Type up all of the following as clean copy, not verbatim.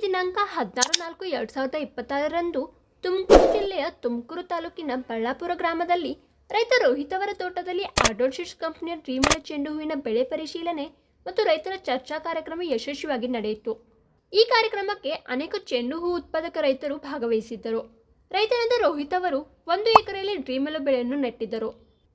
ದಿನಾಂಕ 16/4/2026ರಂದು ತುಮಕೂರು ಜಿಲ್ಲೆಯ ತುಮಕೂರು ತಾಲೂಕಿನ ಬಳ್ಳಾಪುರ ಗ್ರಾಮದಲ್ಲಿ ರೈತ ರೋಹಿತ್ ಅವರ ತೋಟದಲ್ಲಿ ಆರ್ಡರ್ ಸೀಡ್ಸ್ ಕಂಪನಿಯ ಡ್ರೀಮಲ ಚೆಂಡು ಹೂವಿನ ಬೆಳೆ ಪರಿಶೀಲನೆ ಮತ್ತು ರೈತರ ಚರ್ಚಾ ಕಾರ್ಯಕ್ರಮ ಯಶಸ್ವಿಯಾಗಿ ನಡೆಯಿತು. ಈ ಕಾರ್ಯಕ್ರಮಕ್ಕೆ ಅನೇಕ ಚೆಂಡು ಹೂ ಉತ್ಪಾದಕ ರೈತರು ಭಾಗವಹಿಸಿದ್ದರು. ರೈತರಾದ ರೋಹಿತ್ ಅವರು 1 ಎಕರೆಯಲ್ಲಿ ಡ್ರೀಮಲ ಬೆಳೆಯನ್ನು ನೆಟ್ಟಿದ್ದರು.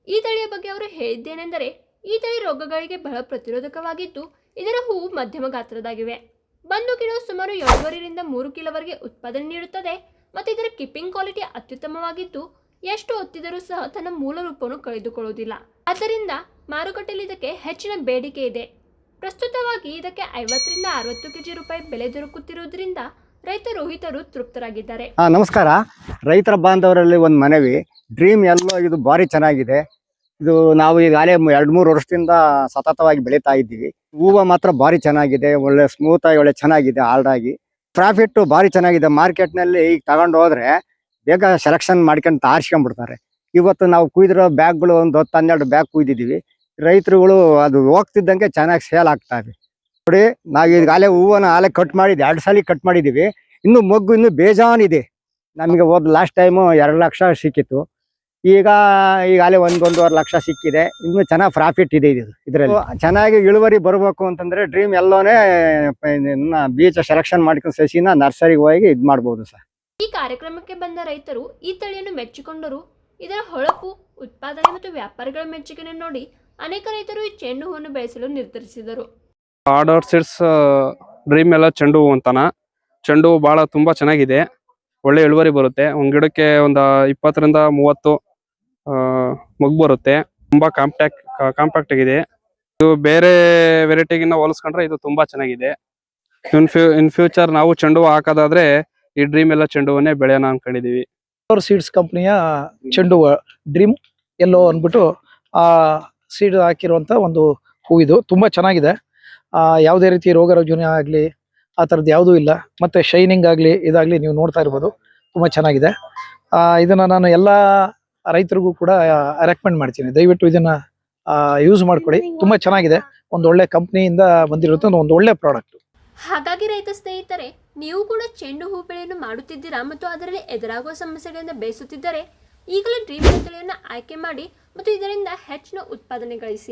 ಈ ತಳಿಯ ಬಗ್ಗೆ ಅವರು ಹೇಳಿದ್ದೇನೆಂದರೆ, ಈ ತಳಿ ರೋಗಗಳಿಗೆ ಬಹಳ ಪ್ರತಿರೋಧಕವಾಗಿದ್ದು ಇದರ ಹೂವು ಮಧ್ಯಮ ಗಾತ್ರದಾಗಿವೆ. ಒಂದು ಗಿಡ ಸುಮಾರು 2.5ರಿಂದ 3 ಕಿಲೋವರೆಗೆ ಉತ್ಪಾದನೆ ನೀಡುತ್ತದೆ ಮತ್ತು ಇದರ ಕಿಪ್ಪಿಂಗ್ ಕ್ವಾಲಿಟಿ ಅತ್ಯುತ್ತಮವಾಗಿದ್ದು ಎಷ್ಟು ಒತ್ತಿದರೂ ಸಹ ತನ್ನ ಮೂಲ ರೂಪವನ್ನು ಕಳೆದುಕೊಳ್ಳುವುದಿಲ್ಲ. ಆದ್ದರಿಂದ ಮಾರುಕಟ್ಟೆಯಲ್ಲಿ ಇದಕ್ಕೆ ಹೆಚ್ಚಿನ ಬೇಡಿಕೆ ಇದೆ. ಪ್ರಸ್ತುತವಾಗಿ ಇದಕ್ಕೆ 50ರಿಂದ 60 ಕೆಜಿ ರೂಪಾಯಿ ಬೆಲೆ ದೊರಕುತ್ತಿರುವುದರಿಂದ ರೈತ ರೋಹಿತರು ತೃಪ್ತರಾಗಿದ್ದಾರೆ. ನಮಸ್ಕಾರ. ರೈತರ ಬಾಂಧವರಲ್ಲಿ ಒಂದು ಮನವಿ, ಡ್ರೀಮ್ ಎಲ್ಲೋ ಇದು ಭಾರಿ ಚೆನ್ನಾಗಿದೆ. ಇದು ನಾವು ಈಗಾಗಲೇ 2-3 ವರ್ಷದಿಂದ ಸತತವಾಗಿ ಬೆಳೀತಾ ಇದ್ದೀವಿ. ಹೂವು ಮಾತ್ರ ಭಾರಿ ಚೆನ್ನಾಗಿದೆ, ಒಳ್ಳೆ ಸ್ಮೂತ್ ಆಗಿ ಒಳ್ಳೆ ಚೆನ್ನಾಗಿದೆ. ಆಲ್ರಾಗಿ ಪ್ರಾಫಿಟ್ ಭಾರಿ ಚೆನ್ನಾಗಿದೆ. ಮಾರ್ಕೆಟ್ನಲ್ಲಿ ಈಗ ತಗೊಂಡು ಹೋದ್ರೆ ಬೇಗ ಸೆಲೆಕ್ಷನ್ ಮಾಡ್ಕೊಂಡು ಆರಿಸ್ಕೊಂಡ್ಬಿಡ್ತಾರೆ. ಇವತ್ತು ನಾವು ಕುಯ್ದಿರೋ ಬ್ಯಾಗ್ಗಳು ಒಂದು 10-12 ಬ್ಯಾಗ್ ಕುಯ್ದಿದ್ದೀವಿ. ರೈತರುಗಳು ಅದು ಹೋಗ್ತಿದ್ದಂಗೆ ಚೆನ್ನಾಗಿ ಸೇಲ್ ಆಗ್ತಾವೆ. ನೋಡಿ, ನಾವು ಈಗಾಗಲೇ ಹೂವನ್ನ ಆಲೆ ಕಟ್ ಮಾಡಿದ್ವಿ, 2 ಸಲ ಕಟ್ ಮಾಡಿದ್ದೀವಿ. ಇನ್ನು ಮೊಗ್ಗು ಇನ್ನೂ ಬೇಜಾನಿದೆ. ನಮಗೆ ಲಾಸ್ಟ್ ಟೈಮು 2 ಲಕ್ಷ ಸಿಕ್ಕಿತ್ತು. ಈಗಾಗಲೇ 1-1.5 ಲಕ್ಷ ಸಿಕ್ಕಿದೆ. ಇನ್ನು ಚೆನ್ನಾಗಿ ಪ್ರಾಫಿಟ್ ಇದೆ. ಇದರಲ್ಲಿ ಚೆನ್ನಾಗಿ ಇಳುವರಿ ಬರಬೇಕು ಅಂತಂದ್ರೆ ಡ್ರೀಮ್ ಎಲ್ಲೋನೇ ಬೀಜ ಸೆಲೆಕ್ಷನ್ ಮಾಡ್ಕೊಂಡು ಸಸಿನ ನರ್ಸರಿಗೆ ಹೋಗಿ ಇದು ಮಾಡ್ಬೋದು ಸರ್. ಈ ಕಾರ್ಯಕ್ರಮಕ್ಕೆ ಬಂದ ರೈತರು ಈ ತಳಿಯನ್ನು ಮೆಚ್ಚಿಕೊಂಡರು. ಇದರ ಹೊಳಪು, ಉತ್ಪಾದನೆ ಮತ್ತು ವ್ಯಾಪಾರಿಗಳ ಮೆಚ್ಚುಗೆಯನ್ನು ನೋಡಿ ಅನೇಕ ರೈತರು ಈ ಚೆಂಡು ಹೂವನ್ನು ಬೆಳೆಸಲು ನಿರ್ಧರಿಸಿದರು. ಆರ್ಡರ್ ಸೀಡ್ಸ್ ಡ್ರೀಮ್ ಎಲ್ಲ ಚೆಂಡು ಹೂ ಅಂತಾನ. ಚೆಂಡು ಹೂ ಬಹಳ ತುಂಬಾ ಚೆನ್ನಾಗಿದೆ, ಒಳ್ಳೆ ಇಳುವರಿ ಬರುತ್ತೆ. ಒಂದ್ ಗಿಡಕ್ಕೆ ಒಂದು 20ರಿಂದ 30 ಮೊಗ್ಗು ಬರುತ್ತೆ. ತುಂಬಾ ಕಾಂಪ್ಯಾಕ್ಟ್ ಆಗಿದೆ. ಇದು ಬೇರೆ ವೆರೈಟಿಗಿನ್ನ ಹೋಲಿಸ್ಕೊಂಡ್ರೆ ಇದು ತುಂಬಾ ಚೆನ್ನಾಗಿದೆ. ಇನ್ ಫ್ಯೂಚರ್ ನಾವು ಚೆಂಡು ಹೂ ಹಾಕೋದಾದ್ರೆ ಈ ಡ್ರೀಮ್ ಎಲ್ಲ ಚೆಂಡು ಹೂವನ್ನೇ ಬೆಳೆಯೋಣ ಅನ್ಕೊಂಡಿದೀವಿ. ಆರ್ಡರ್ ಸೀಡ್ಸ್ ಕಂಪನಿಯ ಚೆಂಡು ಹೂ ಡ್ರೀಮ್ ಎಲ್ಲೋ ಅಂದ್ಬಿಟ್ಟು ಆ ಸೀಡ್ ಹಾಕಿರುವಂತ ಒಂದು ಹೂ. ಇದು ತುಂಬಾ ಚೆನ್ನಾಗಿದೆ. ಯಾವುದೇ ರೀತಿ ರೋಗ ರುಜಿನ ಆಗ್ಲಿ ಆ ಥರದ್ದು ಯಾವುದೂ ಇಲ್ಲ. ಮತ್ತೆ ಶೈನಿಂಗ್ ಆಗಲಿ ಇದಾಗಲಿ ನೀವು ನೋಡ್ತಾ ಇರ್ಬೋದು, ತುಂಬ ಚೆನ್ನಾಗಿದೆ. ಇದನ್ನು ನಾನು ಎಲ್ಲ ರೈತರಿಗೂ ಕೂಡ ರೆಕಮೆಂಡ್ ಮಾಡ್ತೀನಿ. ದಯವಿಟ್ಟು ಇದನ್ನು ಯೂಸ್ ಮಾಡ್ಕೊಳ್ಳಿ. ತುಂಬ ಚೆನ್ನಾಗಿದೆ. ಒಂದು ಒಳ್ಳೆ ಕಂಪ್ನಿಯಿಂದ ಬಂದಿರುತ್ತೆ, ಒಂದು ಒಳ್ಳೆ ಪ್ರಾಡಕ್ಟ್. ಹಾಗಾಗಿ ರೈತ ಸ್ನೇಹಿತರೆ, ನೀವು ಕೂಡ ಚೆಂಡು ಹೂ ಬೆಳೆಯನ್ನು ಮಾಡುತ್ತಿದ್ದೀರಾ ಮತ್ತು ಅದರಲ್ಲಿ ಎದುರಾಗುವ ಸಮಸ್ಯೆಗಳಿಂದ ಬೇಯಿಸುತ್ತಿದ್ದರೆ ಈಗಲೇ ಡ್ರೀಮ್ ತಳಿಯನ್ನು ಆಯ್ಕೆ ಮಾಡಿ ಮತ್ತು ಇದರಿಂದ ಹೆಚ್ಚಿನ ಉತ್ಪಾದನೆ ಗಳಿಸಿ.